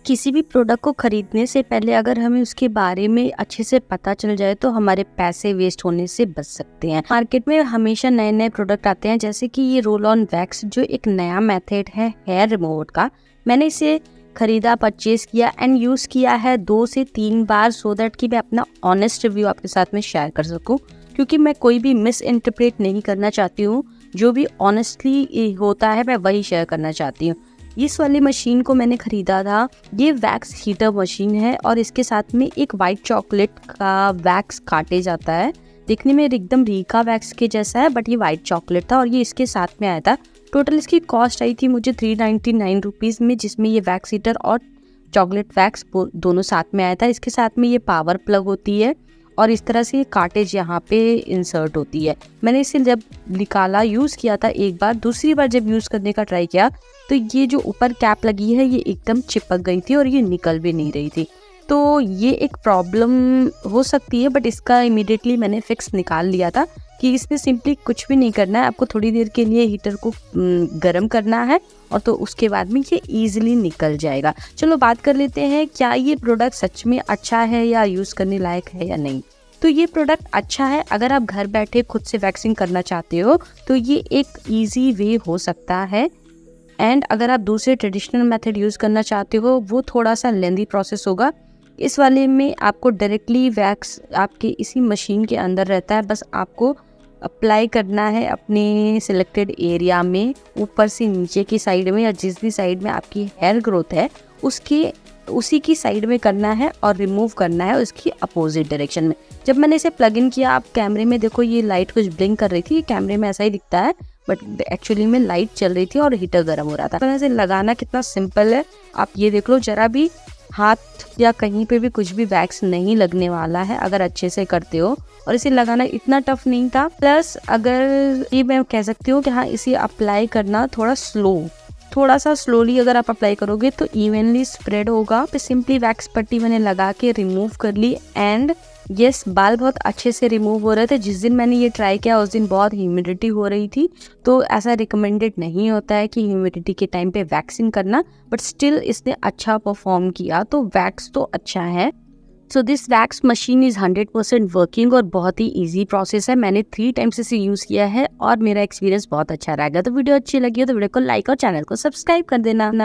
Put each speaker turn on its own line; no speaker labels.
किसी भी प्रोडक्ट को खरीदने से पहले अगर हमें उसके बारे में अच्छे से पता चल जाए तो हमारे पैसे वेस्ट होने से बच सकते हैं। मार्केट में हमेशा नए नए प्रोडक्ट आते हैं, जैसे कि ये रोल ऑन वैक्स जो एक नया मेथड है हेयर रिमूवर का। मैंने इसे खरीदा, परचेज किया एंड यूज़ किया है 2 से 3 बार, सो दैट कि मैं अपना ऑनेस्ट रिव्यू आपके साथ में शेयर कर सकूं, क्योंकि मैं कोई भी मिस इंटरप्रेट नहीं करना चाहती हूँ। जो भी ऑनेस्टली होता है मैं वही शेयर करना चाहती हूँ। इस वाली मशीन को मैंने ख़रीदा था। ये वैक्स हीटर मशीन है और इसके साथ में एक वाइट चॉकलेट का वैक्स काटे जाता है। देखने में एकदम रीका वैक्स के जैसा है, बट ये वाइट चॉकलेट था और ये इसके साथ में आया था। टोटल इसकी कॉस्ट आई थी मुझे 399 रुपीज़ में, जिसमें ये वैक्स हीटर और चॉकलेट वैक्स दोनों साथ में आया था। इसके साथ में ये पावर प्लग होती है और इस तरह से ये कार्टेज यहाँ पे इंसर्ट होती है। मैंने इसे जब निकाला, यूज़ किया था एक बार, दूसरी बार जब यूज़ करने का ट्राई किया तो ये जो ऊपर कैप लगी है ये एकदम चिपक गई थी और ये निकल भी नहीं रही थी। तो ये एक प्रॉब्लम हो सकती है, बट इसका इमीडिएटली मैंने फिक्स निकाल लिया था कि इसमें सिंपली कुछ भी नहीं करना है। आपको थोड़ी देर के लिए हीटर को गर्म करना है और तो उसके बाद में ये ईजिली निकल जाएगा। चलो बात कर लेते हैं, क्या ये प्रोडक्ट सच में अच्छा है या यूज़ करने लायक है या नहीं। तो ये प्रोडक्ट अच्छा है। अगर आप घर बैठे खुद से वैक्सिंग करना चाहते हो तो ये एक ईजी वे हो सकता है। एंड अगर आप दूसरे ट्रेडिशनल मेथड यूज़ करना चाहते हो वो थोड़ा सा लेंदी प्रोसेस होगा। इस वाले में आपको डायरेक्टली वैक्स आपके इसी मशीन के अंदर रहता है, बस आपको अप्लाई करना है अपने सिलेक्टेड एरिया में, ऊपर से नीचे की साइड में, या जिस भी साइड में आपकी हेयर ग्रोथ है उसी की साइड में करना है और रिमूव करना है उसकी अपोजिट डायरेक्शन में। जब मैंने इसे प्लग इन किया, आप कैमरे में देखो ये लाइट कुछ ब्लिंक कर रही थी, कैमरे में ऐसा ही दिखता है, बट एक्चुअली में लाइट चल रही थी और हीटर गर्म हो रहा था। इसे लगाना कितना सिंपल है, आप ये देख लो। जरा भी हाथ या कहीं पे भी कुछ भी वैक्स नहीं लगने वाला है अगर अच्छे से करते हो, और इसे लगाना इतना टफ नहीं था। प्लस अगर ये मैं कह सकती हूँ कि हाँ, इसे अप्लाई करना थोड़ा सा स्लोली अगर आप अप्लाई करोगे तो इवनली स्प्रेड होगा। फिर सिंपली वैक्स पट्टी मैंने लगा के रिमूव कर ली एंड यस, बाल बहुत अच्छे से रिमूव हो रहे थे। जिस दिन मैंने ये ट्राई किया उस दिन बहुत ह्यूमिडिटी हो रही थी, तो ऐसा रिकमेंडेड नहीं होता है कि ह्यूमिडिटी के टाइम पे वैक्सिंग करना, बट स्टिल इसने अच्छा परफॉर्म किया, तो वैक्स तो अच्छा है। So this wax machine is 100% working और बहुत ही ईजी प्रोसेस है। मैंने 3 टाइम्स इसे यूज़ किया है और मेरा एक्सपीरियंस बहुत अच्छा रहेगा। तो वीडियो अच्छी लगी हो तो वीडियो को लाइक और चैनल को सब्सक्राइब कर देना।